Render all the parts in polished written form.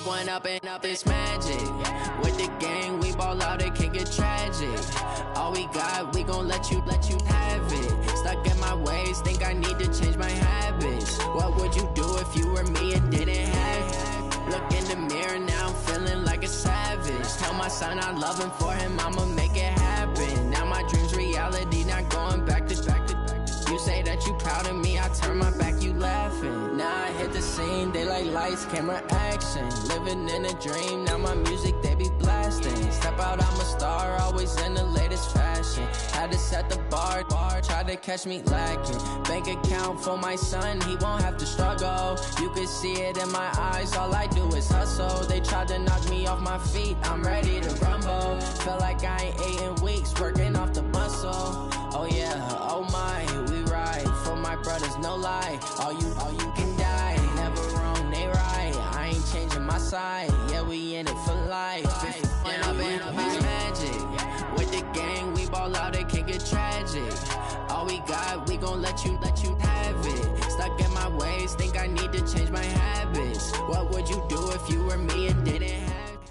one up and up, it's magic. With the gang, we ball out, it can get tragic. All we got, we gon' let you have it. Stuck in my ways, think I need to change my habits. What would you do if you were me and didn't have it? Look in the mirror, now I'm feeling like a savage. Tell my son I love him, for him I'ma make it happen. Now my dream's reality, not going back to. You say that you proud of me, I turn my back, you laughing. Now I hit the scene, they like lights, camera, action. Living in a dream, now my music, they be blasting. Step out, I'm a star, always in the latest fashion. Had to set the bar, try to catch me lacking. Bank account for my son, he won't have to struggle. You can see it in my eyes, all I do is hustle. They tried to knock me off my feet, I'm ready to rumble. Feel like I ain't ate in weeks, working off the muscle. Oh yeah, oh my, we ride for my brothers, no lie. All you can die, never wrong, they right. I ain't changing my side, yeah, we in it for life. And I've been magic. With the gang, we ball out, it can get tragic. All we got, we gon' let you have it. Stuck in my ways, think I need to change my habits. What would you do if you were me and didn't have it?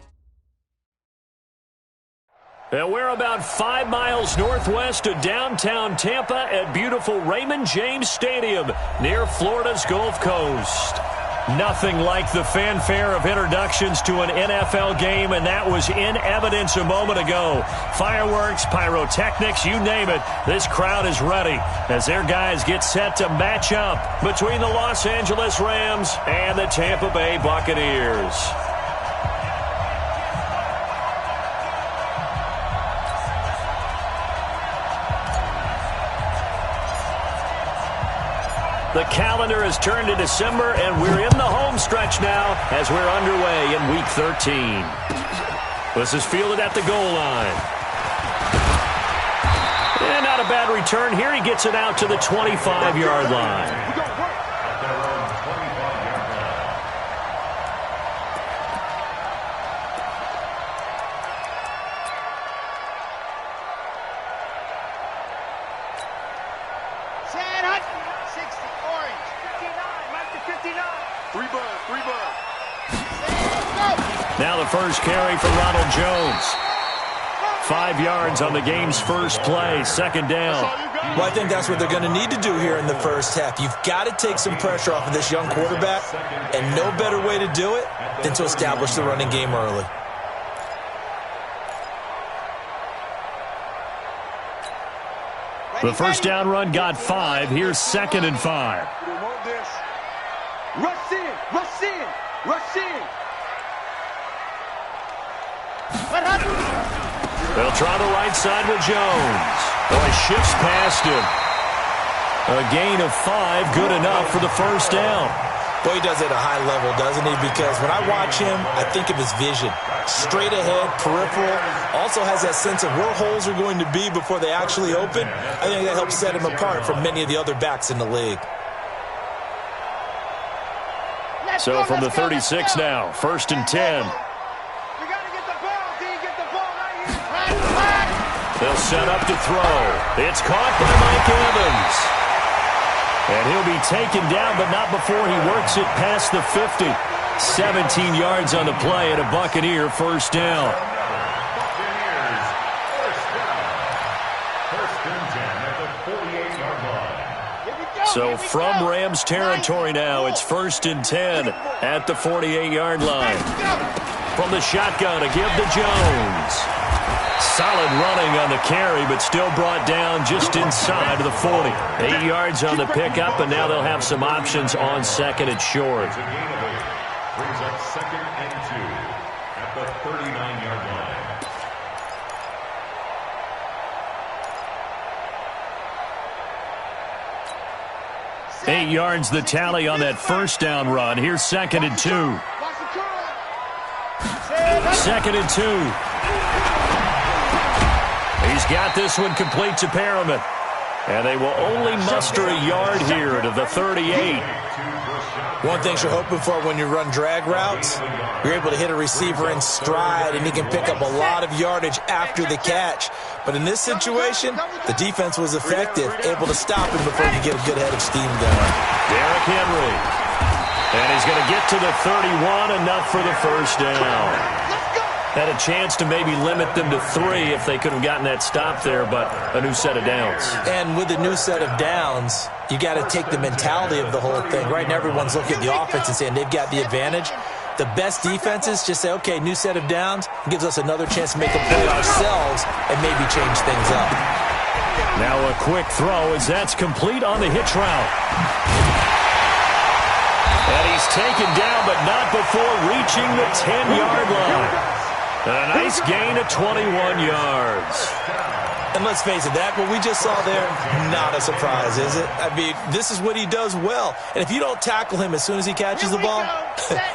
And we're about 5 miles northwest of downtown Tampa at beautiful Raymond James Stadium near Florida's Gulf Coast. Nothing like the fanfare of introductions to an NFL game, and that was in evidence a moment ago. Fireworks, pyrotechnics, you name it. This crowd is ready as their guys get set to match up between the Los Angeles Rams and the Tampa Bay Buccaneers. The calendar has turned to December, and we're in the home stretch now as we're underway in Week 13. This is fielded at the goal line. And not a bad return here. He gets it out to the 25-yard line. Now the first carry for Ronald Jones. 5 yards on the game's first play, second down. Well, I think that's what they're going to need to do here in the first half. You've got to take some pressure off of this young quarterback, and no better way to do it than to establish the running game early. The first down run got 5. Here's 2nd and 5. Rush in, rush in, rush in. They'll try the right side with Jones. Boy, shifts past him. A gain of 5, good enough for the first down. Boy, he does it at a high level, doesn't he? Because when I watch him, I think of his vision. Straight ahead, peripheral. Also has that sense of where holes are going to be before they actually open. I think that helps set him apart from many of the other backs in the league. So from the 36 now, 1st and 10. They'll set up to throw. It's caught by Mike Evans. And he'll be taken down, but not before he works it past the 50. 17 yards on the play and a Buccaneer first down. So from Rams territory now, it's 1st and 10 at the 48-yard line. From the shotgun, a give to Jones. Solid running on the carry, but still brought down just inside of the 40. 8 yards on the pickup, and now they'll have some options on 2nd and short. Brings up 2nd and 2 at the 39-yard line. 8 yards the tally on that first down run. Here's 2nd and 2. 2nd and 2. He's got this one complete to Perriman. And they will only muster a yard here to the 38. One thing you're hoping for when you run drag routes, you're able to hit a receiver in stride, and he can pick up a lot of yardage after the catch. But in this situation, the defense was effective, able to stop him before he could get a good head of steam going. Derrick Henry. And he's going to get to the 31, enough for the first down. Had a chance to maybe limit them to 3 if they could have gotten that stop there, but a new set of downs. And with a new set of downs, you got to take the mentality of the whole thing. Right now, everyone's looking at the offense and saying they've got the advantage. The best defenses just say, okay, new set of downs, gives us another chance to make a play ourselves and maybe change things up. Now a quick throw as that's complete on the hitch route. And he's taken down, but not before reaching the 10-yard line. And a nice gain of 21 yards. And let's face it, that what we just saw there, not a surprise, is it? I mean, this is what he does well. And if you don't tackle him as soon as he catches the ball,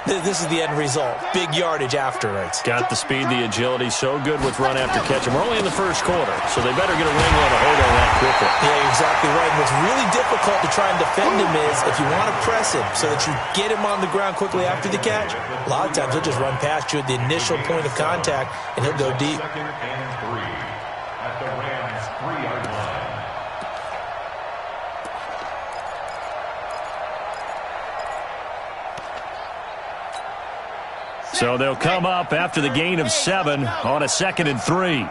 this is the end result. Big yardage afterwards. Got the speed, the agility, so good with run after catch. And we're only in the first quarter, so they better get a wrinkle and a hold on that quickly. Yeah, you're exactly right. And what's really difficult to try and defend him is if you want to press him so that you get him on the ground quickly after the catch, a lot of times he'll just run past you at the initial point of contact, and he'll go deep. Second and 3 at the Rams' 3-yard line. So they'll come up after the gain of 7 on a 2nd and 3.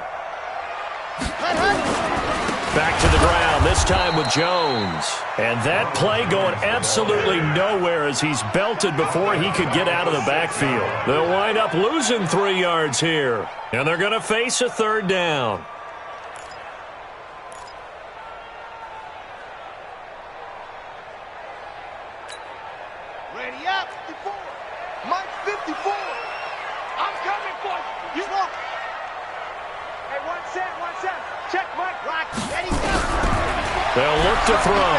Back to the ground, this time with Jones. And that play going absolutely nowhere as he's belted before he could get out of the backfield. They'll wind up losing 3 yards here. And they're going to face a 3rd down. Ready up, 54. Mike 54. I'm coming for you. You won't. Hey, 1 set. Check Mike. Rock. Ready, go. They'll look to throw.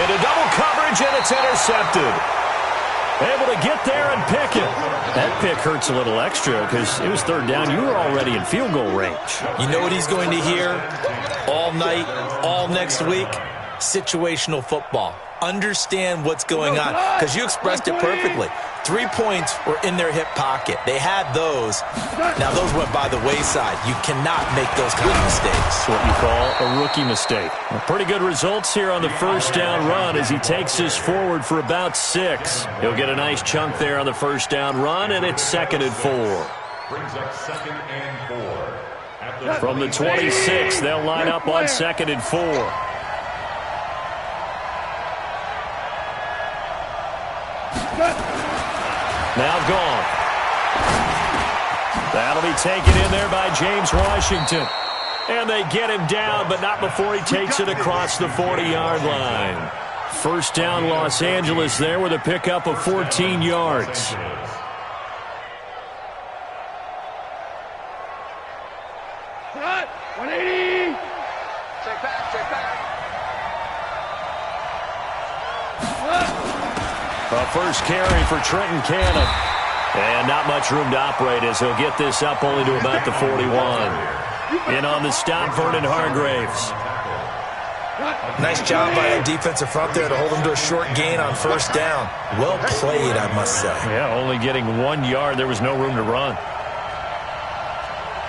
Into double coverage, and it's intercepted. Able to get there and pick it. That pick hurts a little extra because it was 3rd down. You were already in field goal range. You know what he's going to hear all night, all next week? Situational football. Understand what's going on, because you expressed it perfectly. 3 points were in their hip pocket. They had those. Now, those went by the wayside. You cannot make those kind of mistakes. What you call a rookie mistake. Well, pretty good results here on the first down run as he takes us forward for about 6. He'll get a nice chunk there on the first down run, and it's 2nd and 4. Brings up 2nd and 4. From the 26, they'll line up on 2nd and 4. Now gone. That'll be taken in there by James Washington. And they get him down, but not before he takes it across the 40-yard line. First down, Los Angeles there with a pickup of 14 yards. Cut. 180. Check back. A first carry for Trenton Cannon. And not much room to operate as he'll get this up only to about the 41. In on the stop, Vernon Hargraves. Nice job by that defensive front there to hold him to a short gain on first down. Well played, I must say. Yeah, only getting 1 yard. There was no room to run.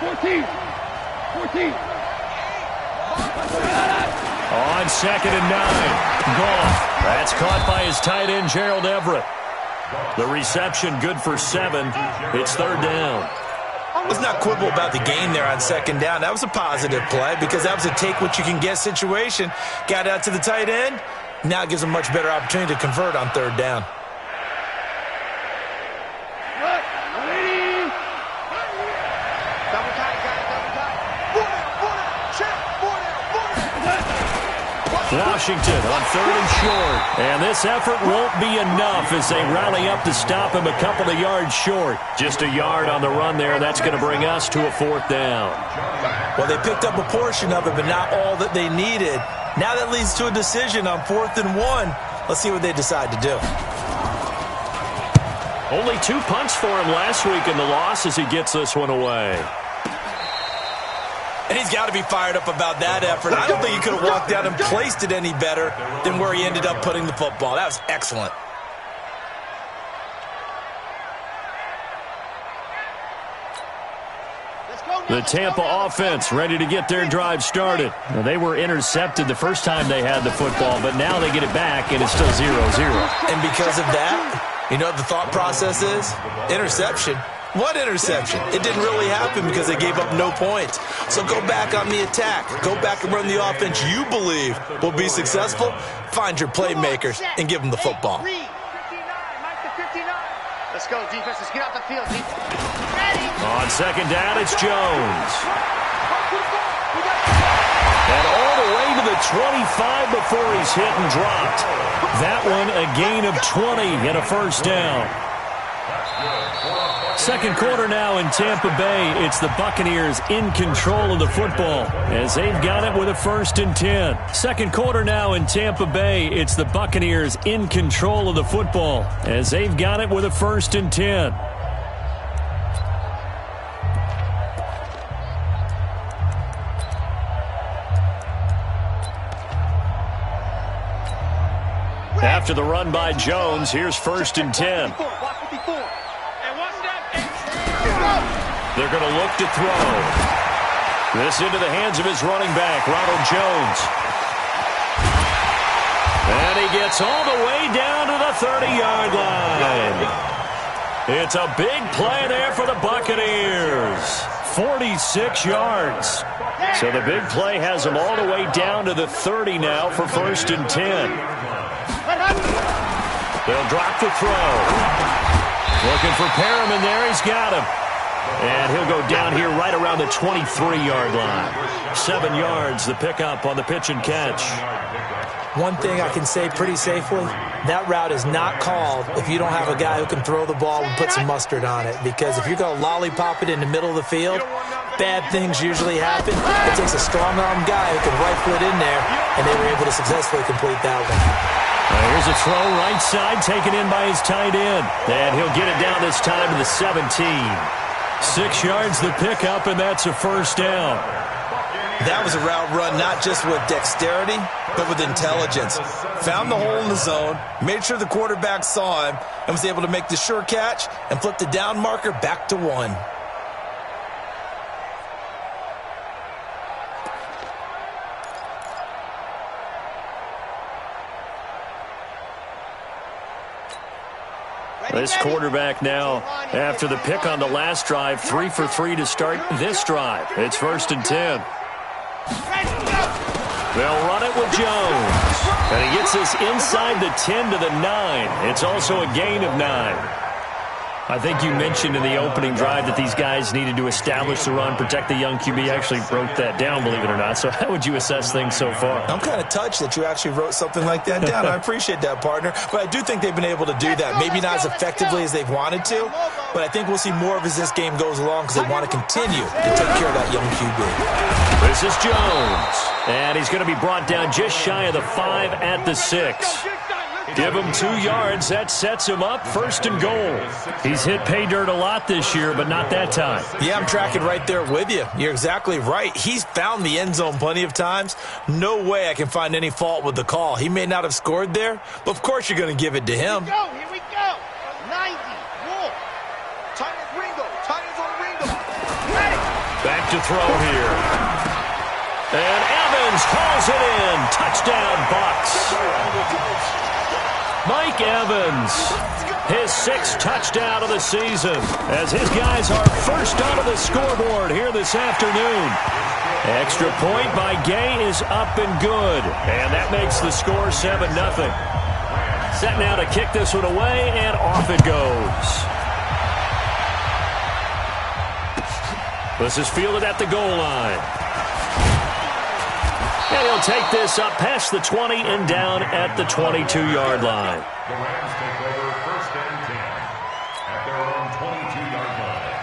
14. On 2nd and 9. Goff. That's caught by his tight end, Gerald Everett. The reception good for 7. It's 3rd down. Let's not quibble about the gain there on 2nd down. That was a positive play because that was a take-what-you-can-get situation. Got out to the tight end. Now it gives him a much better opportunity to convert on 3rd down. Washington on 3rd and short. And this effort won't be enough as they rally up to stop him a couple of yards short. Just a yard on the run there. That's going to bring us to a 4th down. Well, they picked up a portion of it, but not all that they needed. Now that leads to a decision on 4th and 1. Let's see what they decide to do. Only 2 punts for him last week in the loss as he gets this one away. And he's got to be fired up about that effort. I don't think he could have walked out and placed it any better than where he ended up putting the football. That was excellent. Let's go The Tampa offense ready to get their drive started. Now, they were intercepted the first time they had the football, but now they get it back, and it's still 0-0. And because of that, you know what the thought process is? Interception. What interception? It didn't really happen because they gave up no points. So go back on the attack. Go back and run the offense you believe will be successful. Find your playmakers and give them the football. 59, Mike to 59. Let's go, defense. Let's get out the field. Ready. On second down, it's Jones. And all the way to the 25 before he's hit and dropped. That one a gain of 20 and a first down. Second quarter now in Tampa Bay. It's the Buccaneers in control of the football as they've got it with a 1st and 10. Second quarter now in Tampa Bay. It's the Buccaneers in control of the football as they've got it with a 1st and 10. After the run by Jones, here's 1st and 10. They're going to look to throw. This into the hands of his running back, Ronald Jones. And he gets all the way down to the 30-yard line. It's a big play there for the Buccaneers. 46 yards. So the big play has them all the way down to the 30 now for 1st and 10. They'll drop the throw. Looking for Perriman there. He's got him. And he'll go down here right around the 23-yard line. 7 yards, the pickup on the pitch and catch. One thing I can say pretty safely, that route is not called if you don't have a guy who can throw the ball and put some mustard on it. Because if you're going to lollipop it in the middle of the field, bad things usually happen. It takes a strong-arm guy who can rifle it in there, and they were able to successfully complete that one. Here's a throw right side taken in by his tight end. And he'll get it down this time to the 17. 6 yards the pickup, and that's a first down. That was a route run not just with dexterity, but with intelligence. Found the hole in the zone, made sure the quarterback saw him, and was able to make the sure catch and flip the down marker back to 1. This quarterback now, after the pick on the last drive, 3 for 3 to start this drive. It's 1st and 10. They'll run it with Jones. And he gets this inside the 10 to the 9. It's also a gain of 9. I think you mentioned in the opening drive that these guys needed to establish the run, protect the young QB. Actually broke that down, believe it or not. So how would you assess things so far? I'm kind of touched that you actually wrote something like that down. I appreciate that, partner. But I do think they've been able to do that. Maybe not as effectively as they've wanted to, but I think we'll see more of as this game goes along because they want to continue to take care of that young QB. This is Jones. And he's going to be brought down just shy of the 5 at the 6. Give him 2 yards. That sets him up 1st and goal. He's hit pay dirt a lot this year, but not that time. Yeah, I'm tracking right there with you. You're exactly right. He's found the end zone plenty of times. No way I can find any fault with the call. He may not have scored there, but of course you're going to give it to him. Here we go. 90. Wolf. Tight as Ringo. Tight as on Ringo. Ready. Back to throw here. And Evans hauls it in. Touchdown, Bucs. Mike Evans, his 6th touchdown of the season, as his guys are first onto the scoreboard here this afternoon. Extra point by Gay is up and good, and that makes the score 7-0. Set now to kick this one away, and off it goes. This is fielded at the goal line. And he'll take this up past the 20 and down at the 22-yard line. The Rams take over 1st and 10 at their own 22-yard line.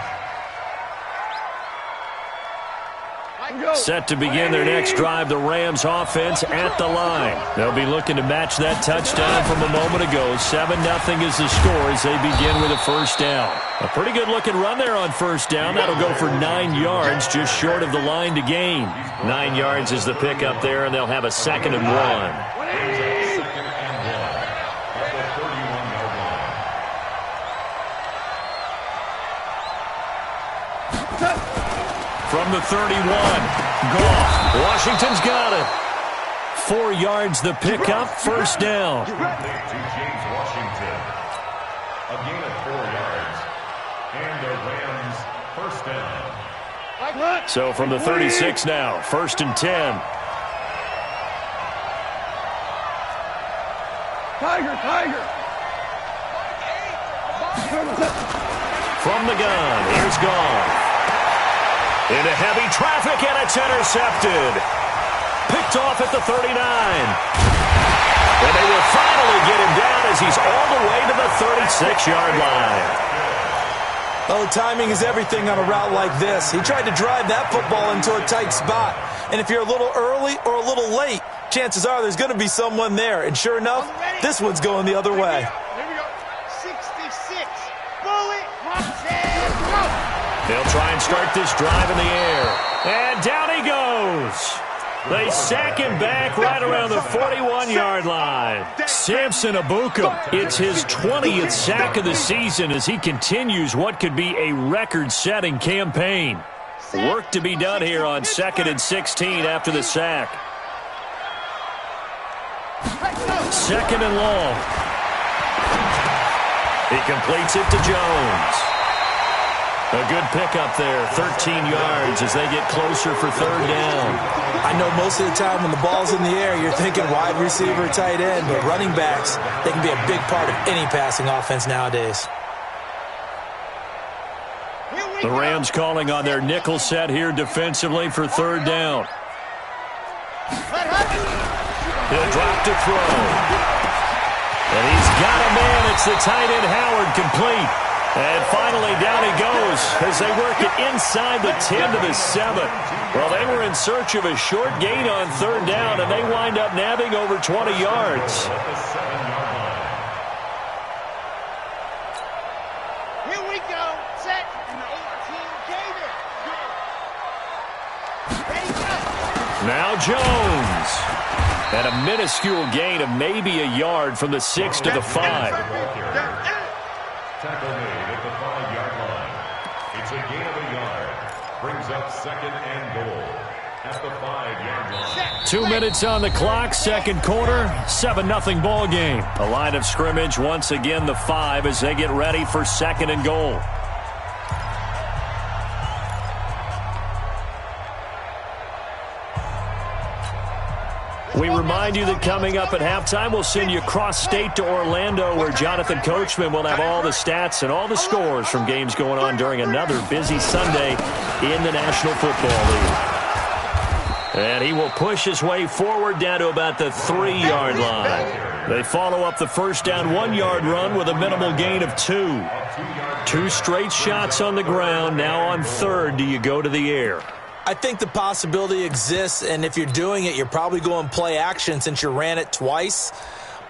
Set to begin their next drive, the Rams offense at the line. They'll be looking to match that touchdown from a moment ago. 7-0 is the score as they begin with a first down. A pretty good-looking run there on first down. That'll go for 9 yards, just short of the line to gain. 9 yards is the pickup there, and they'll have a 2nd and 1. From the 31. Goff. Washington's got it. 4 yards the pickup, first down. To James Washington. A gain of 4 yards. And the Rams first down. So from the 36 now, 1st and 10. Tiger. From the gun, here's Goff. Into heavy traffic, and it's intercepted. Picked off at the 39. And they will finally get him down as he's all the way to the 36-yard line. Oh, timing is everything on a route like this. He tried to drive that football into a tight spot. And if you're a little early or a little late, chances are there's going to be someone there. And sure enough, this one's going the other way. Here we go. 66. Bullet. Go. They'll try and start this drive in the air. And down he goes. They sack him back right around the 41-yard line. Samson Abuka, it's his 20th sack of the season as he continues what could be a record-setting campaign. Work to be done here on 2nd and 16 after the sack. 2nd and long. He completes it to Jones. A good pickup there, 13 yards as they get closer for 3rd down. I know most of the time when the ball's in the air, you're thinking wide receiver, tight end, but running backs, they can be a big part of any passing offense nowadays. The Rams calling on their nickel set here defensively for 3rd down. He'll drop to throw. And he's got a man. It's the tight end Howard, complete. And finally down he goes as they work it inside the 10 to the 7. Well, they were in search of a short gain on 3rd down, and they wind up nabbing over 20 yards. Here we go. Set. 18 Gator. Ready, go. Now Jones. And a minuscule gain of maybe a yard from the 6 to the 5. Tackle made at the 5-yard line. It's a gain of a yard. Brings up 2nd and goal at the 5-yard line. 2 minutes on the clock, 2nd quarter, 7-0 ball game. A line of scrimmage, once again the 5 as they get ready for 2nd and goal. We remind you that coming up at halftime, we'll send you cross-state to Orlando, where Jonathan Coachman will have all the stats and all the scores from games going on during another busy Sunday in the National Football League. And he will push his way forward down to about the 3-yard line. They follow up the 1st down 1-yard run with a minimal gain of 2. 2 straight shots on the ground. Now on 3rd, do you go to the air? I think the possibility exists, and if you're doing it, you're probably going play action since you ran it twice.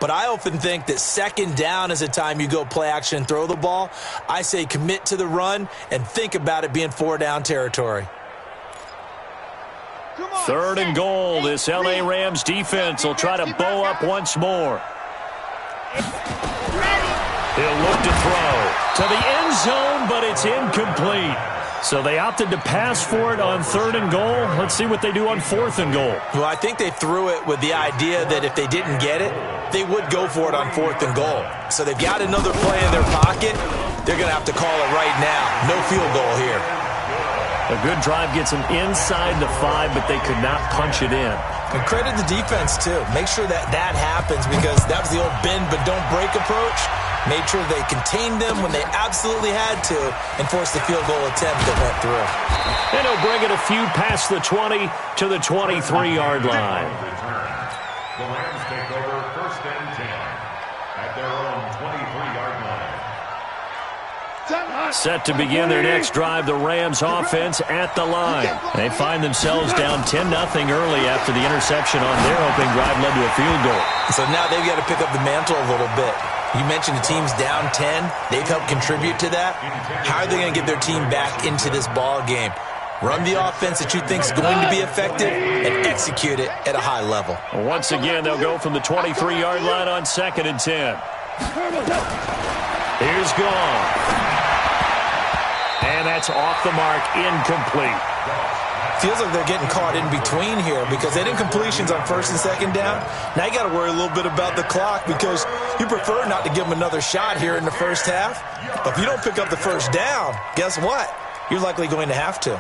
But I often think that 2nd down is a time you go play action and throw the ball. I say commit to the run and think about it being 4-down territory. 3rd and goal. This L.A. Rams defense will try to bow up once more. He'll look to throw to the end zone, but it's incomplete. So they opted to pass for it on 3rd and goal. Let's see what they do on 4th and goal. Well, I think they threw it with the idea that if they didn't get it, they would go for it on 4th and goal. So they've got another play in their pocket. They're going to have to call it right now. No field goal here. A good drive gets them inside the 5, but they could not punch it in. And credit the defense, too. Make sure that happens, because that was the old bend but don't break approach. Made sure they contained them when they absolutely had to and forced the field goal attempt that went through. And he'll bring it a few past the 20 to the 23-yard line. The Rams take over 1st and 10 at their own 23-yard line. Set to begin their next drive, the Rams offense at the line. They find themselves down 10-0 early after the interception on their opening drive led to a field goal. So now they've got to pick up the mantle a little bit. You mentioned the team's down 10. They've helped contribute to that. How are they going to get their team back into this ball game? Run the offense that you think is going to be effective and execute it at a high level. Once again, they'll go from the 23-yard line on 2nd and 10. Here's Goff. And that's off the mark, incomplete. Feels like they're getting caught in between here because they didn't completions on first and second down. Now you got to worry a little bit about the clock because you prefer not to give them another shot here in the first half. But if you don't pick up the first down, guess what? You're likely going to have to.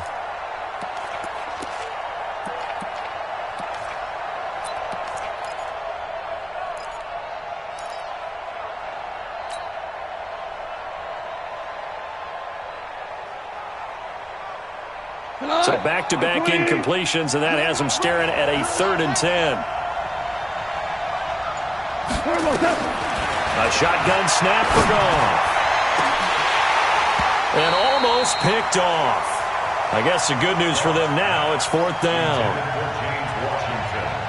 So back-to-back incompletions, and that has them staring at a 3rd and 10. A shotgun snap for Goff. And almost picked off. I guess the good news for them now, it's 4th down.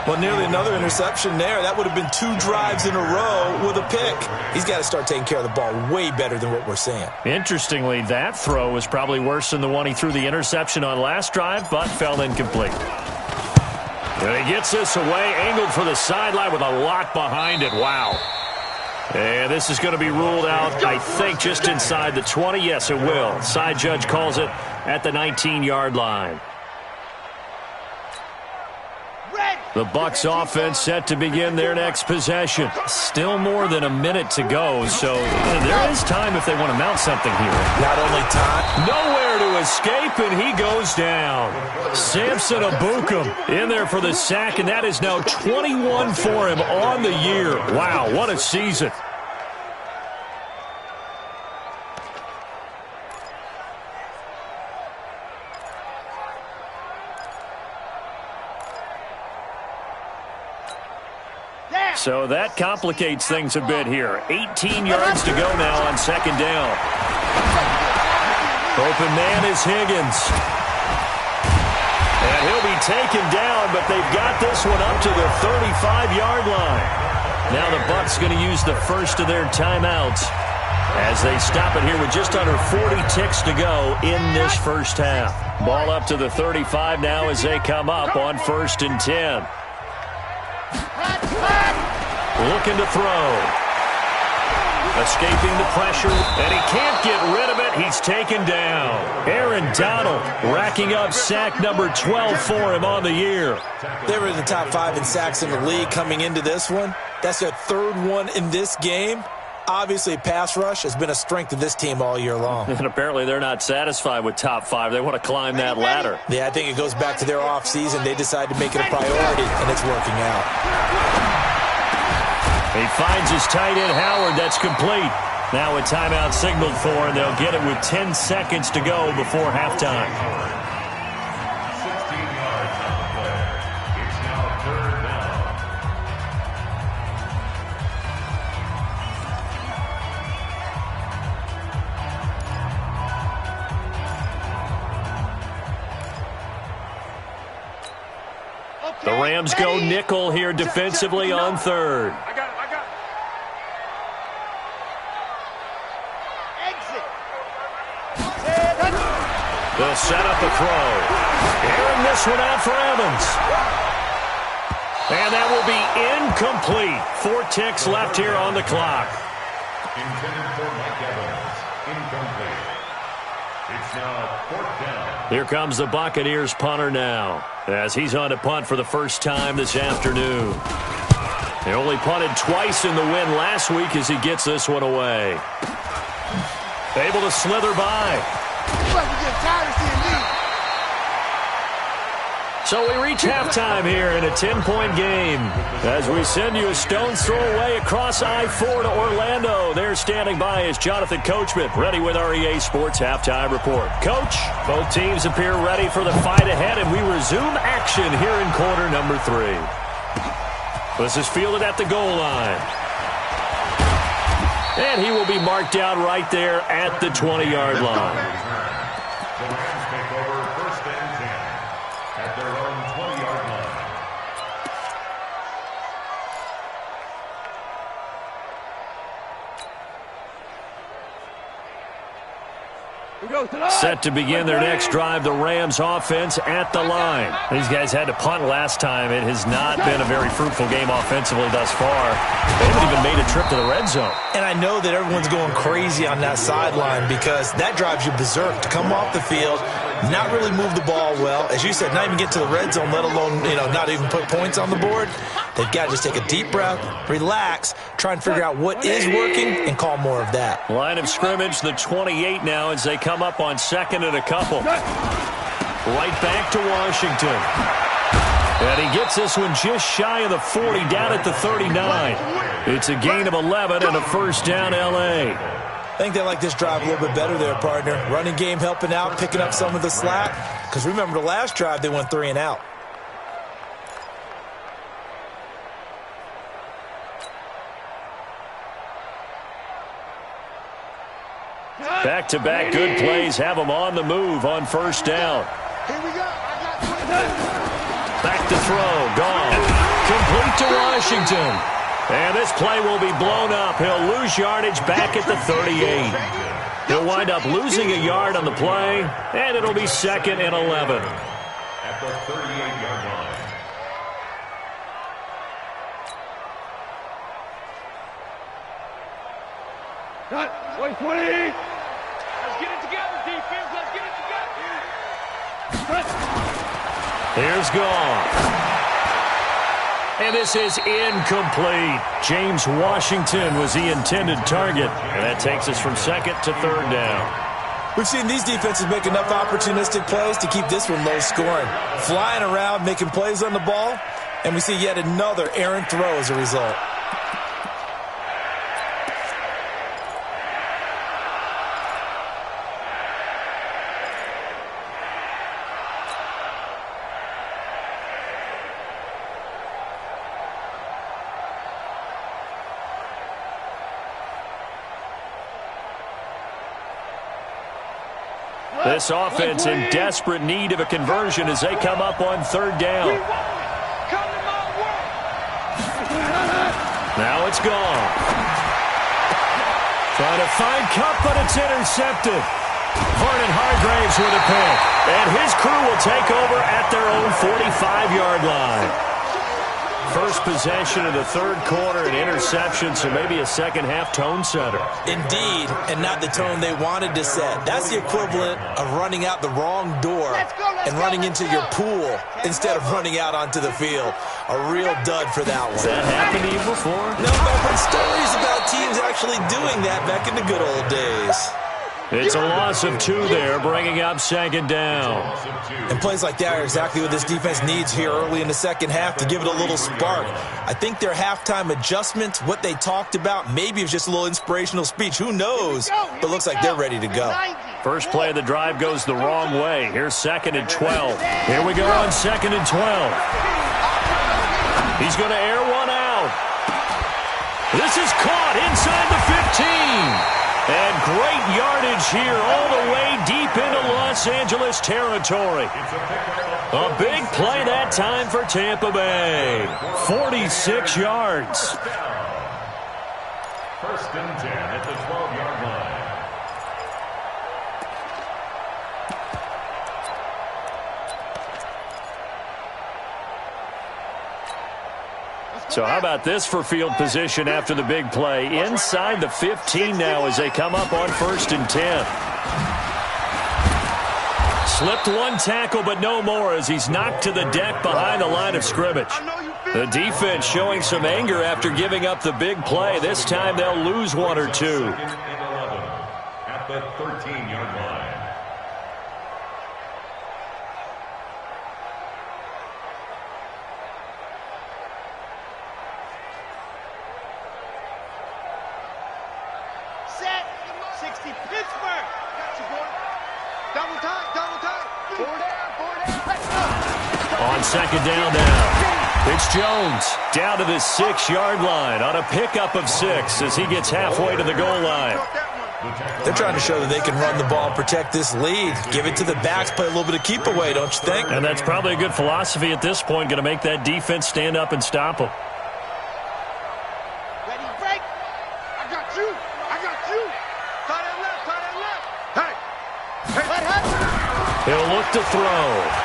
Well, nearly another interception there. That would have been 2 drives in a row with a pick. He's got to start taking care of the ball way better than what we're seeing. Interestingly, that throw was probably worse than the one he threw the interception on last drive, but fell incomplete. And he gets this away, angled for the sideline with a lot behind it. Wow. And this is going to be ruled out, I think, just inside the 20. Yes, it will. Side judge calls it at the 19-yard line. The Bucs offense set to begin their next possession. Still more than a minute to go, so there is time if they want to mount something here. Not only time. Nowhere to escape, and he goes down. Samson Abukum in there for the sack, and that is now 21 for him on the year. Wow, what a season. So that complicates things a bit here. 18 yards to go now on 2nd down. Open man is Higgins. And he'll be taken down, but they've got this one up to the 35-yard line. Now the Bucs going to use the first of their timeouts as they stop it here with just under 40 ticks to go in this first half. Ball up to the 35 now as they come up on 1st and 10. Looking to throw. Escaping the pressure, and he can't get rid of it. He's taken down. Aaron Donald racking up sack number 12 for him on the year. They were in the top 5 in sacks in the league coming into this one. That's their 3rd one in this game. Obviously, pass rush has been a strength of this team all year long. And apparently they're not satisfied with top 5. They want to climb that ladder. Yeah, I think it goes back to their offseason. They decided to make it a priority, and it's working out. He finds his tight end, Howard. That's complete. Now a timeout signaled for, and they'll get it with 10 seconds to go before halftime. 16 yards on the play. It's now 3rd down. The Rams go nickel here defensively on 3rd. I got it. They'll set up the throw. Airing this one out for Evans. And that will be incomplete. 4 ticks left here on the clock. Intended for Mike Evans. Incomplete. It's now 4th down. Here comes the Buccaneers punter now, as he's on to punt for the first time this afternoon. They only punted twice in the win last week as he gets this one away. Able to slither by. So we reach halftime here in a 10-point game as we send you a stone's throw away across I-4 to Orlando. There standing by is Jonathan Coachman, ready with our EA Sports Halftime Report. Coach, both teams appear ready for the fight ahead, and we resume action here in quarter number 3. This is fielded at the goal line. And he will be marked down right there at the 20-yard line. The Rams take over 1st and 10 at their own 20-yard line. Set to begin their next drive, the Rams offense at the line. These guys had to punt last time. It has not been a very fruitful game offensively thus far. They haven't even made a trip to the red zone. And I know that everyone's going crazy on that sideline because that drives you berserk to come off the field, not really move the ball well. As you said, not even get to the red zone, let alone, not even put points on the board. They've got to just take a deep breath, relax, try and figure out what is working, and call more of that. Line of scrimmage, the 28 now as they come up on second and a couple. Right back to Washington. And he gets this one just shy of the 40, down at the 39. It's a gain of 11 and a first down, L.A. I think they like this drive a little bit better there, partner. Running game helping out, picking up some of the slack. Because remember, the last drive, they went 3 and out. Back-to-back good plays have them on the move on first down. Here we go. Back to throw. Gone. Complete to Washington. And this play will be blown up. He'll lose yardage back at the 38. He'll wind up losing a yard on the play, and it'll be second and 11. At the 38-yard line. Cut. 20. Let's get it together, defense. Let's get it together. Here's Gone. And this is incomplete. James Washington was the intended target. And that takes us from second to third down. We've seen these defenses make enough opportunistic plays to keep this one low scoring. Flying around, making plays on the ball, and we see yet another errant throw as a result. This offense in desperate need of a conversion as they come up on third down. Now it's Gone. Trying to find Cup, but it's intercepted. Vernon Hargraves with a pick. And his crew will take over at their own 45-yard line. First possession of the third quarter, an interception, so maybe a second-half tone setter. Indeed, and not the tone they wanted to set. That's the equivalent of running out the wrong door and running into your pool instead of running out onto the field. A real dud for that one. Has that happened to you before? No, I've heard stories about teams actually doing that back in the good old days. It's a loss of 2 there, bringing up second down. And plays like that are exactly what this defense needs here early in the second half to give it a little spark. I think their halftime adjustments, what they talked about, maybe it was just a little inspirational speech. Who knows? But looks like they're ready to go. First play of the drive goes the wrong way. Here's second and 12. Here we go on second and 12. He's going to air one out. This is caught inside the 15. And great yardage here all the way deep into Los Angeles territory. A big play that time for Tampa Bay. 46 yards. First and 10 at the 12-yard line. So how about this for field position after the big play? Inside the 15 now as they come up on first and 10. Slipped one tackle, but no more as he's knocked to the deck behind the line of scrimmage. The defense showing some anger after giving up the big play. This time they'll lose 1 or 2. Second and 11 at the 13-yard line. On second down now, it's Jones down to the 6-yard line on a pickup of 6 as he gets halfway to the goal line. They're trying to show that they can run the ball, protect this lead, give it to the backs, play a little bit of keep away, don't you think? And that's probably a good philosophy at this point, going to make that defense stand up and stop them. Ready, break. I got you. I got you. Tie that left. Tie that left. Hey. What happened? He'll look to throw.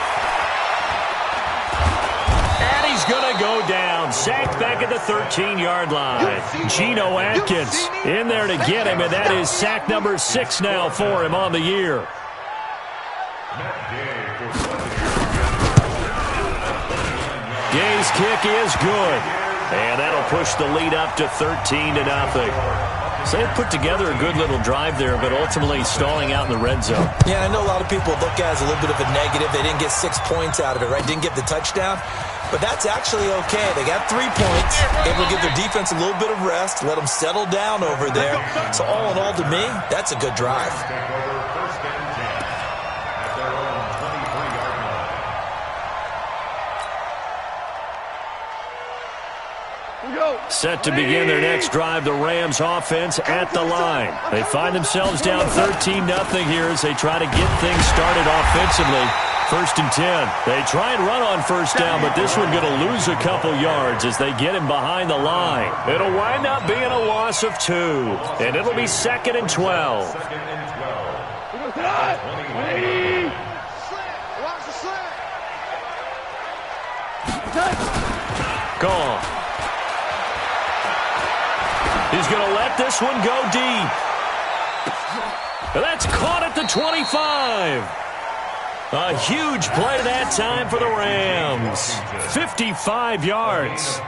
And he's going to go down. Sacked back at the 13-yard line. Geno Atkins in there to get him, and that is sack number 6 now for him on the year. Gay's kick is good. And that'll push the lead up to 13-0. So they put together a good little drive there, but ultimately stalling out in the red zone. Yeah, I know a lot of people look at it as a little bit of a negative. They didn't get 6 points out of it, right? Didn't get the touchdown. But that's actually okay. They got 3 points. Able to give their defense a little bit of rest, let them settle down over there. So all in all, to me, that's a good drive. Set to begin their next drive, the Rams offense at the line. They find themselves down 13-0 here as they try to get things started offensively. 1st and 10. They try and run on first down, but this one going to lose a couple yards as they get him behind the line. It'll wind up being a loss of 2, and it'll be 2nd and 12. Gone. He's going to let this one go deep. That's caught at the 25. A huge play that time for the Rams. 55 yards.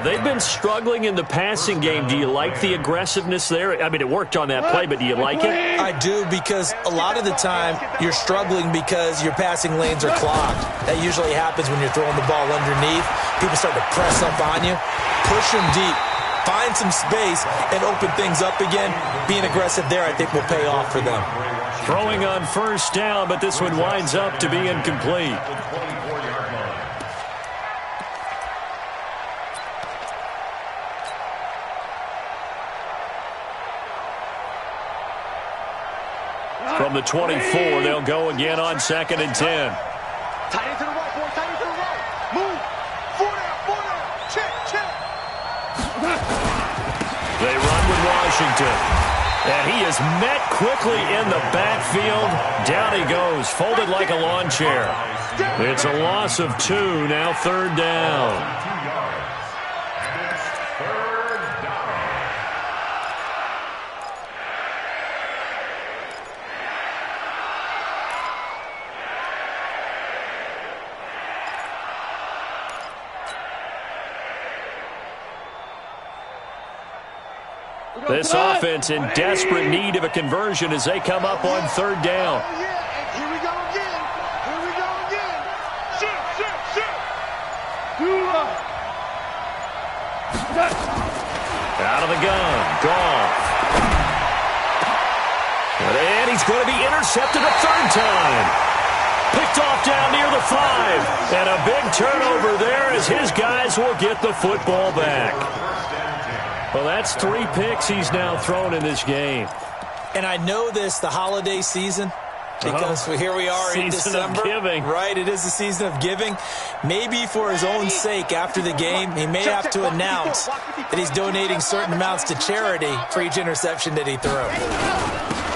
They've been struggling in the passing game. Do you like the aggressiveness there? I mean, it worked on that play, but do you like it? I do, because a lot of the time you're struggling because your passing lanes are clogged. That usually happens when you're throwing the ball underneath. People start to press up on you. Push them deep. Find some space and open things up again. Being aggressive there, I think, will pay off for them. Throwing on first down, but this one winds up to be incomplete. From the 24, they'll go again on 2nd and 10. Tight into the right, boy. Tight into the right. Move. 4 down. Check. They run with Washington. And he is met quickly in the backfield. Down he goes, folded like a lawn chair. It's a loss of 2, now 3rd down. This offense in desperate need of a conversion as they come up on 3rd down. Here we go again. Out of the gun. Goff. And he's going to be intercepted a 3rd time. Picked off down near the 5. And a big turnover there as his guys will get the football back. Well, that's 3 picks he's now thrown in this game. And I know this, the holiday season, because here we are in December. Season of giving. Right, it is the season of giving. Maybe for his own sake after the game, he may have to announce that he's donating certain amounts to charity for each interception that he threw.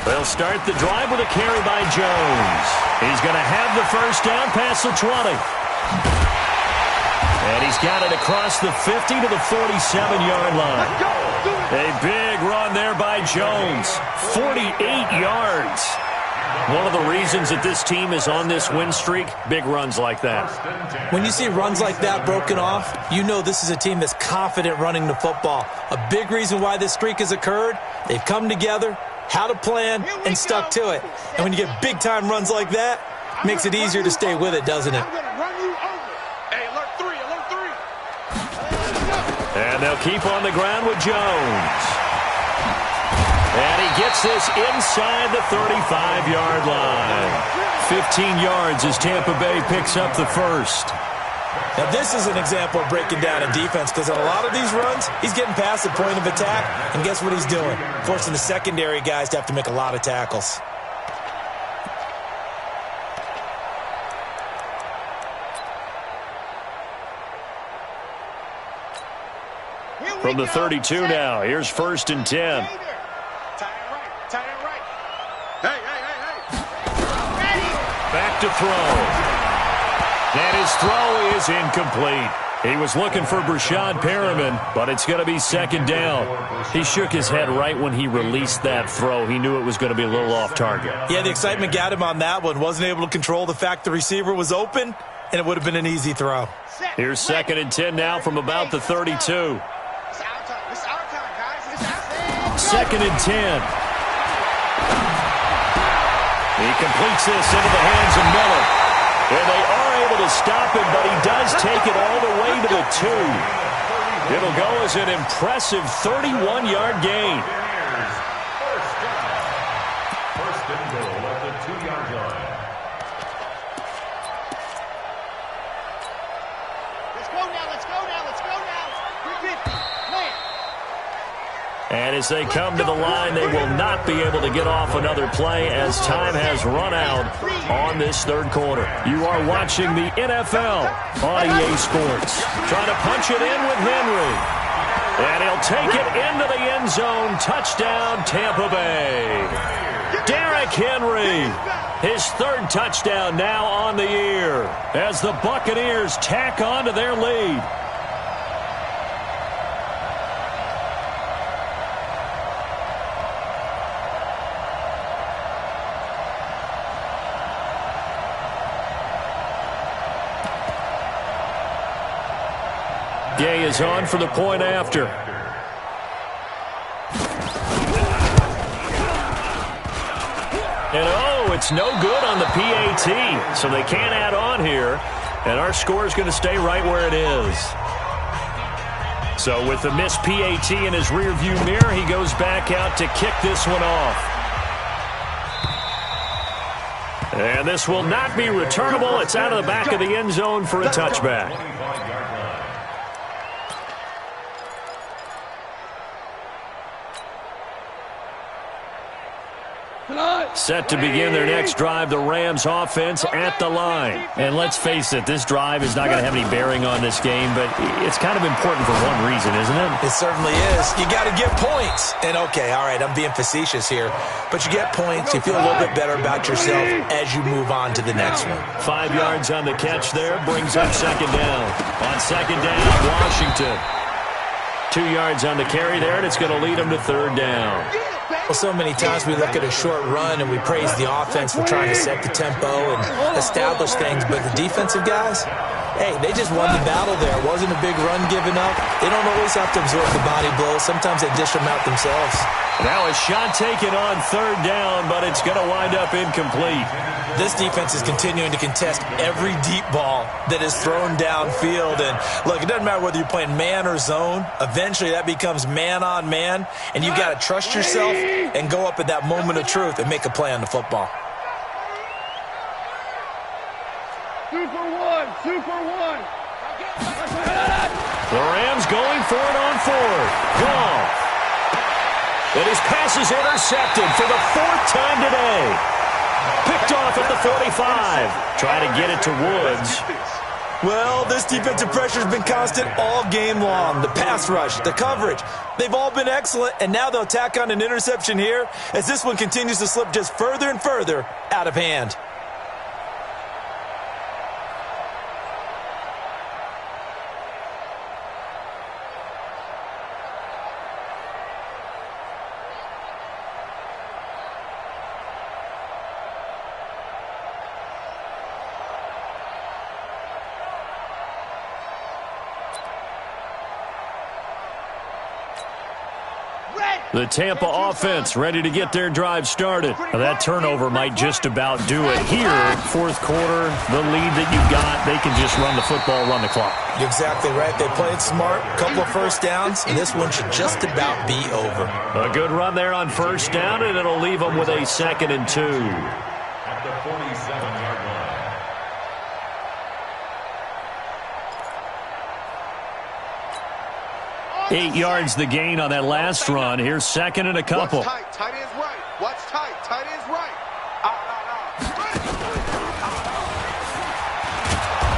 They'll start the drive with a carry by Jones. He's going to have the first down past the 20. And he's got it across the 50 to the 47-yard line. A big run there by Jones. 48 yards. One of the reasons that this team is on this win streak, big runs like that. When you see runs like that broken off, you know this is a team that's confident running the football. A big reason why this streak has occurred, they've come together, had a plan, and stuck to it. And when you get big-time runs like that, it makes it easier to stay with it, doesn't it? And they'll keep on the ground with Jones. And he gets this inside the 35-yard line. 15 yards as Tampa Bay picks up the first. Now, this is an example of breaking down a defense, because on a lot of these runs, he's getting past the point of attack, and guess what he's doing? Forcing the secondary guys to have to make a lot of tackles. From the 32 now, here's 1st and 10. Back to throw. And his throw is incomplete. He was looking for Brashad Perriman, but it's going to be second down. He shook his head right when he released that throw. He knew it was going to be a little off target. Yeah, the excitement got him on that one. Wasn't able to control the fact the receiver was open, and it would have been an easy throw. Here's 2nd and 10 now from about the 32. 2nd and 10. He completes this into the hands of Miller. And they are able to stop him, but he does take it all the way to the 2. It'll go as an impressive 31-yard gain. First and goal at the 2-yard line. Let's go now, let's go now, let's go now. 350. Land. And as they come to the line, they will not be able to get off another play as time has run out on this third quarter. You are watching the NFL on EA Sports. Trying to punch it in with Henry. And he'll take it into the end zone. Touchdown, Tampa Bay. Derrick Henry, his 3rd touchdown now on the year as the Buccaneers tack on to their lead. Gay is on for the point after. And oh, it's no good on the PAT, so they can't add on here. And our score is going to stay right where it is. So with the missed PAT in his rearview mirror, he goes back out to kick this one off. And this will not be returnable. It's out of the back of the end zone for a touchback. Set to begin their next drive, the Rams offense at the line. And let's face it, this drive is not going to have any bearing on this game, but it's kind of important for one reason, isn't it? It certainly is. You got to get points. And okay, all right, I'm being facetious here, but you get points, you feel a little bit better about yourself as you move on to the next one. 5 yards on the catch there, brings up second down. On second down, Washington. 2 yards on the carry there, and it's going to lead them to third down. Well, so many times we look at a short run and we praise the offense for trying to set the tempo and establish things, but the defensive guys, hey, they just won the battle there. It wasn't a big run given up. They don't always have to absorb the body blows. Sometimes they dish them out themselves. Now a shot taken on third down, but it's going to wind up incomplete. This defense is continuing to contest every deep ball that is thrown downfield. And, look, it doesn't matter whether you're playing man or zone. Eventually that becomes man on man, and you've got to trust yourself and go up at that moment of truth and make a play on the football. Super one. The Rams going for it on 4th. Goff. And his pass is intercepted for the 4th time today. Picked off at the 45. Trying to get it to Woods. Well, this defensive pressure has been constant all game long. The pass rush, the coverage, they've all been excellent, and now they'll tack on an interception here as this one continues to slip just further and further out of hand. The Tampa offense ready to get their drive started. Now that turnover might just about do it. Here, 4th quarter, the lead that you've got, they can just run the football, run the clock. You're exactly right. They played smart, couple of first downs, and this one should just about be over. A good run there on first down, and it'll leave them with a 2nd and 2. At the 47-yard line. 8 yards the gain on that last run. Here's 2nd and a couple. Watch tight, tight end's right. Watch tight, tight end's right.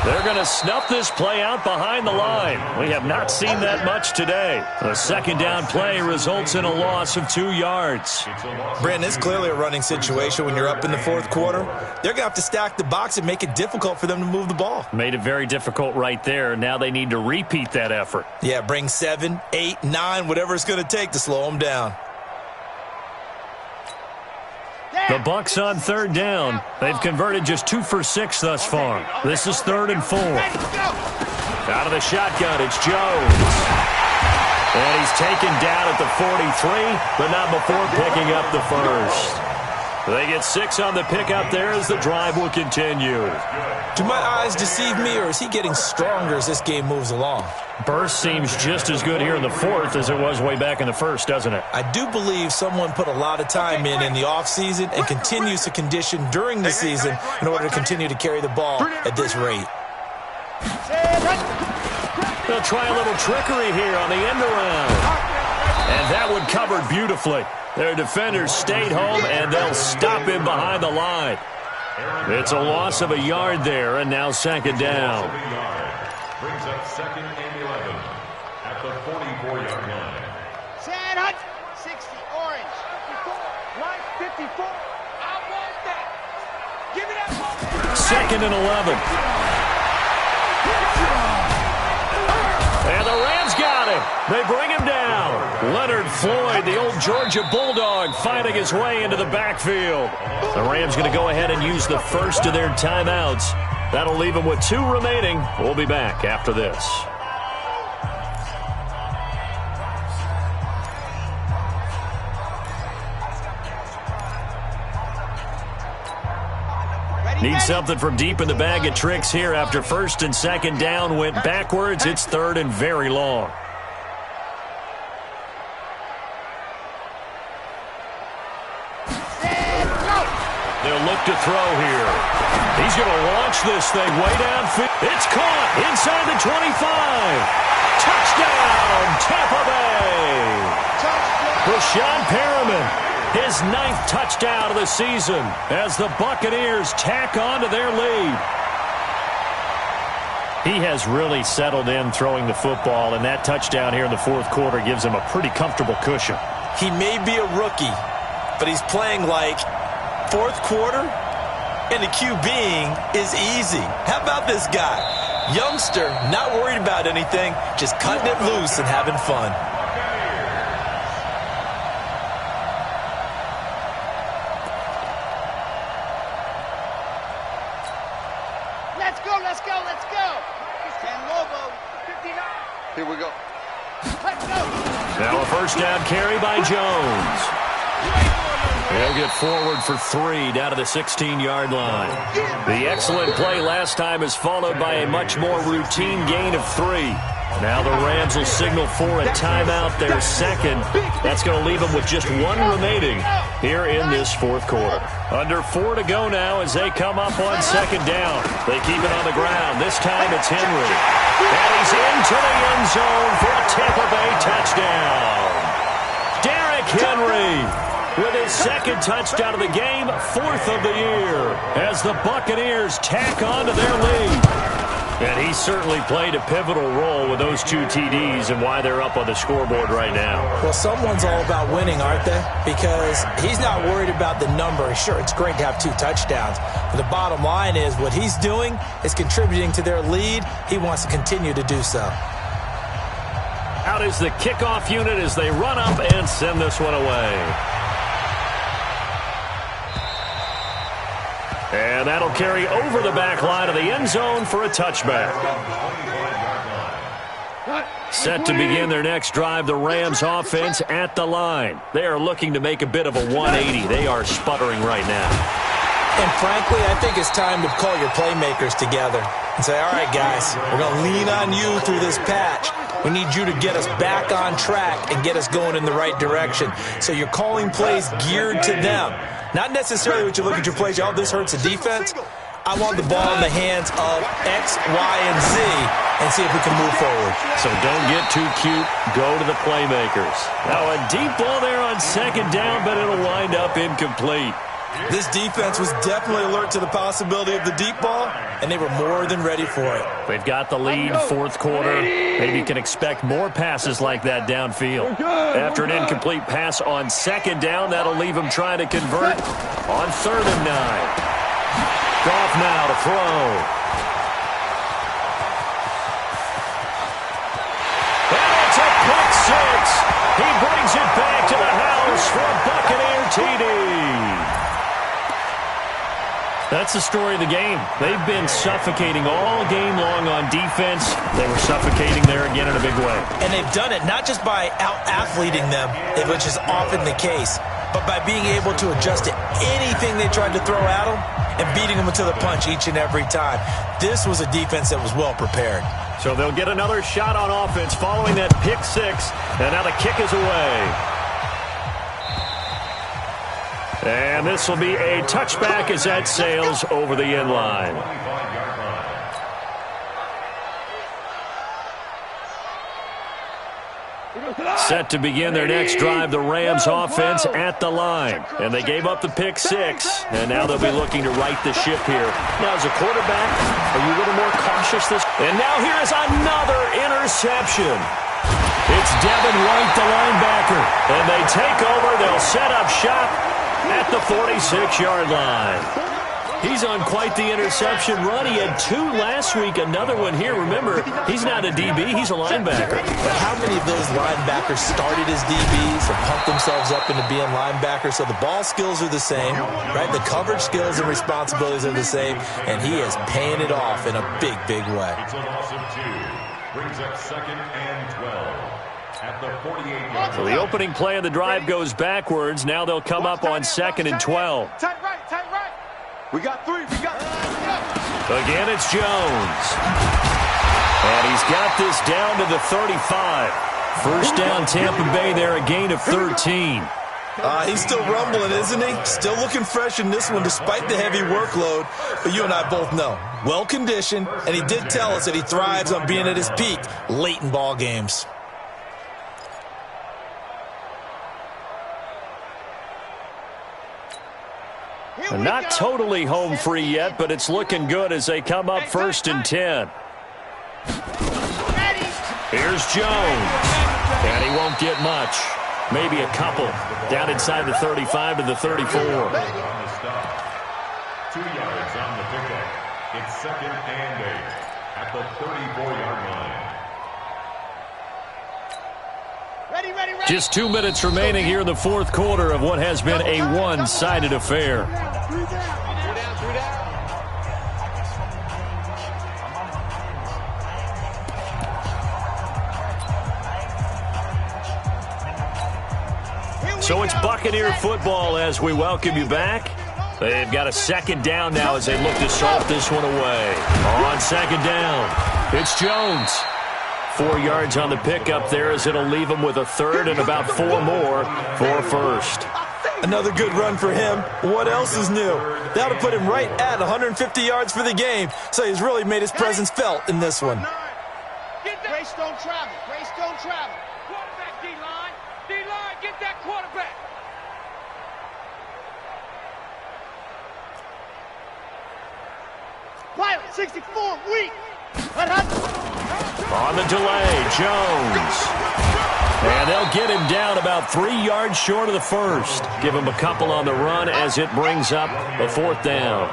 They're going to snuff this play out behind the line. We have not seen that much today. The second down play results in a loss of 2 yards. Brandon, it's clearly a running situation when you're up in the fourth quarter. They're going to have to stack the box and make it difficult for them to move the ball. Made it very difficult right there. Now they need to repeat that effort. Yeah, bring 7, 8, 9, whatever it's going to take to slow them down. The Bucs on third down. They've converted just 2 for 6 thus far. This is 3rd and 4. Out of the shotgun, it's Jones. And he's taken down at the 43, but not before picking up the first. They get 6 on the pickup there as the drive will continue. Do my eyes deceive me, or is he getting stronger as this game moves along? Burst seems just as good here in the fourth as it was way back in the first, doesn't it? I do believe someone put a lot of time in the offseason and continues to condition during the season in order to continue to carry the ball at this rate. They'll try a little trickery here on the end around. And that one covered beautifully. Their defenders stayed home, and they'll stop him behind the line. It's a loss of a yard there, and now second down. Brings up 2nd and 11 at the 44-yard line. Sand Hunt, 60, orange, 54, line 54. I want that. Give me that ball. 2nd and 11. And the Rams got him. They bring him down. Leonard Floyd, the old Georgia Bulldog, fighting his way into the backfield. The Rams going to go ahead and use the first of their timeouts. That'll leave them with 2 remaining. We'll be back after this. Need something from deep in the bag of tricks here after 1st and 2nd down went backwards. It's 3rd and very long. They'll look to throw here. He's going to launch this thing way downfield. It's caught inside the 25. Touchdown, Tampa Bay. Brashad Perriman, his 9th touchdown of the season as the Buccaneers tack on to their lead. He has really settled in throwing the football, and that touchdown here in the fourth quarter gives him a pretty comfortable cushion. He may be a rookie, but he's playing like fourth quarter, and the QBing is easy. How about this guy? Youngster, not worried about anything, just cutting it loose and having fun. Let's go, let's go, let's go. San Lobo, 59. Here we go. Let's go. Now a first down carry by Jones. They'll get forward for 3 down to the 16-yard line. The excellent play last time is followed by a much more routine gain of 3. Now the Rams will signal for a timeout, their second. That's going to leave them with just 1 remaining here in this fourth quarter. Under 4 to go now as they come up on 2nd down. They keep it on the ground. This time it's Henry. And he's into the end zone for a Tampa Bay touchdown. Derrick Henry with his 2nd touchdown of the game, 4th of the year, as the Buccaneers tack on to their lead. And he certainly played a pivotal role with those 2 TDs and why they're up on the scoreboard right now. Well, someone's all about winning, aren't they? Because he's not worried about the number. Sure, it's great to have 2 touchdowns. But the bottom line is what he's doing is contributing to their lead. He wants to continue to do so. Out is the kickoff unit as they run up and send this one away. And that'll carry over the back line of the end zone for a touchback. Set to begin their next drive, the Rams offense at the line. They are looking to make a bit of a 180. They are sputtering right now. And frankly, I think it's time to call your playmakers together and say, all right, guys, we're going to lean on you through this patch. We need you to get us back on track and get us going in the right direction. So you're calling plays geared to them. Not necessarily what you look at your plays, oh, this hurts the defense. I want the ball in the hands of X, Y, and Z and see if we can move forward. So don't get too cute. Go to the playmakers. Now a deep ball there on 2nd down, but it'll wind up incomplete. This defense was definitely alert to the possibility of the deep ball, and they were more than ready for it. They've got the lead, fourth quarter. Maybe you can expect more passes like that downfield. After an incomplete pass on second down, that'll leave them trying to convert on 3rd and 9. Goff now to throw. And it's a pick six. He brings it back to the house for a Buccaneer TD. That's the story of the game. They've been suffocating all game long on defense. They were suffocating there again in a big way. And they've done it not just by out-athleting them, which is often the case, but by being able to adjust to anything they tried to throw at them and beating them to the punch each and every time. This was a defense that was well prepared. So they'll get another shot on offense following that pick six. And now the kick is away. And this will be a touchback as that sails over the end line. Set to begin their next drive, the Rams offense at the line. And they gave up the pick six, and now they'll be looking to right the ship here. Now, as a quarterback, are you a little more cautious this? And now here is another interception. It's Devin White, the linebacker. And they take over. They'll set up shop at the 46-yard line. He's on quite the interception run. He had 2 last week, another one here. Remember, he's not a DB, he's a linebacker. But how many of those linebackers started as DBs and pumped themselves up into being linebackers? So the ball skills are the same, right? The coverage skills and responsibilities are the same, and he is paying it off in a big, big way. It's a loss of 2. Brings up 2nd and 12. At the 48-yard So the opening play of the drive goes backwards. Now they'll come up on 2nd and 12. Tight right, tight right. We got 3, we got 3. Again, it's Jones. And he's got this down to the 35. First down, Tampa Bay there, a gain of 13. He's still rumbling, isn't he? Still looking fresh in this one despite the heavy workload. But you and I both know, well-conditioned, and he did tell us that he thrives on being at his peak late in ball games. Not totally home free yet, but it's looking good as they come up 1st and 10. Here's Jones. And he won't get much. Maybe a couple. Down inside the 35 to the 34. 2 yards on the pickup. It's 2nd and 8 at the 34-yard line. Ready, ready, ready. Just 2 minutes remaining here in the fourth quarter of what has been a one-sided affair. 3 down, 3 down. So it's Buccaneer football as we welcome you back. They've got a 2nd down now as they look to salt this one away. On 2nd down, it's Jones. 4 yards on the pickup there as it'll leave him with a 3rd and about 4 more for 1st. Another good run for him. What else is new? That'll put him right at 150 yards for the game, so he's really made his presence felt in this one. Grace don't travel. Grace don't travel. Quarterback, D-line. D-line, get that quarterback. Pilot, 64, weak. On the delay, Jones. And they'll get him down about 3 yards short of the 1st. Give him a couple on the run as it brings up a 4th down.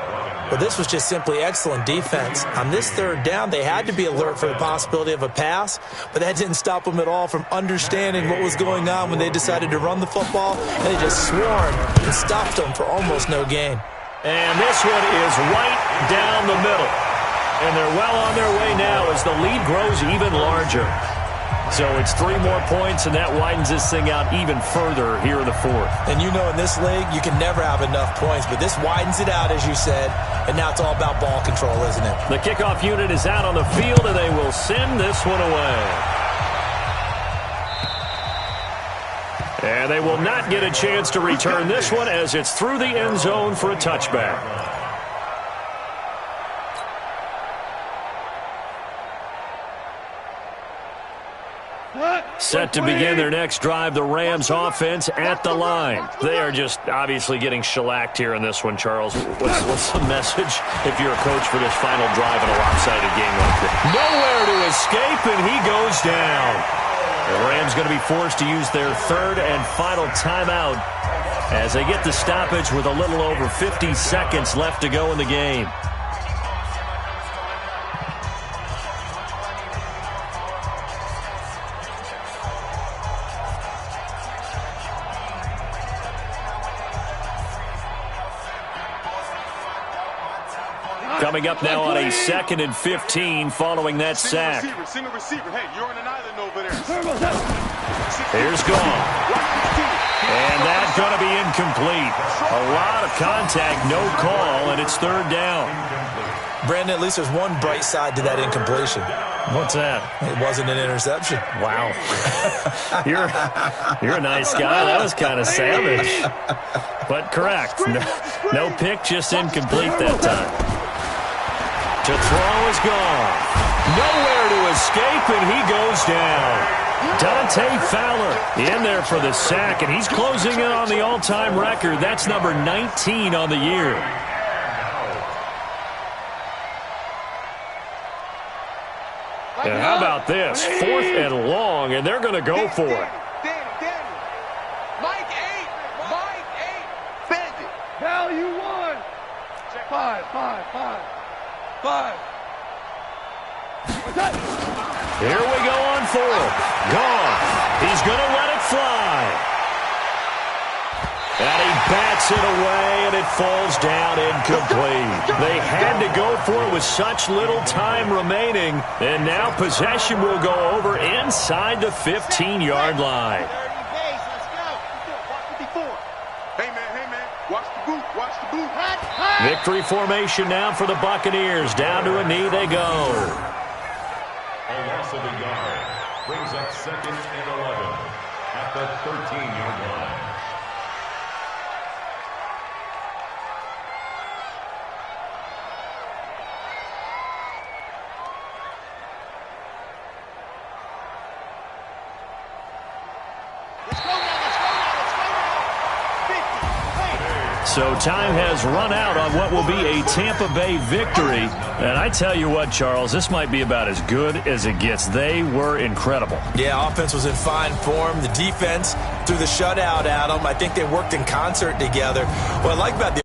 Well, this was just simply excellent defense. On this 3rd down, they had to be alert for the possibility of a pass, but that didn't stop them at all from understanding what was going on when they decided to run the football, and they just swarmed and stopped them for almost no gain. And this one is right down the middle. And they're well on their way now as the lead grows even larger. So it's 3 more points, and that widens this thing out even further here in the 4th. And you know in this league, you can never have enough points, but this widens it out, as you said, and now it's all about ball control, isn't it? The kickoff unit is out on the field, and they will send this one away. And they will not get a chance to return this one as it's through the end zone for a touchback. Set to begin their next drive, the Rams offense at the line. They are just obviously getting shellacked here in this one, Charles. What's the message if you're a coach for this final drive in a lopsided game like this? Nowhere to escape, and he goes down. The Rams going to be forced to use their third and final timeout as they get the stoppage with a little over 50 seconds left to go in the game. Coming up now on a 2nd and 15 following that sack. Single receiver. Hey, you're on an island over there. Here's gone. And that's going to be incomplete. A lot of contact, no call, and it's third down. Brandon, at least there's one bright side to that incompletion. What's that? It wasn't an interception. Wow. You're a nice guy. That was kind of savage. But correct. No pick, just incomplete that time. To throw is gone. Nowhere to escape, and he goes down. Dante Fowler in there for the sack, and he's closing in on the all-time record. That's number 19 on the year. And how about this? 4th and long, and they're going to go for it. Mike 8. Mike 8. Bandit. Val, you won. 5. Here we go on 4th. Gone. He's going to let it fly. And he bats it away, and it falls down incomplete. They had to go for it with such little time remaining. And now possession will go over inside the 15-yard line. Victory formation now for the Buccaneers. Down to a knee they go. A loss of a yard brings up 2nd and 11 at the 13-yard line. So time has run out on what will be a Tampa Bay victory. And I tell you what, Charles, this might be about as good as it gets. They were incredible. Yeah, offense was in fine form. The defense threw the shutout at them. I think they worked in concert together. What I like about the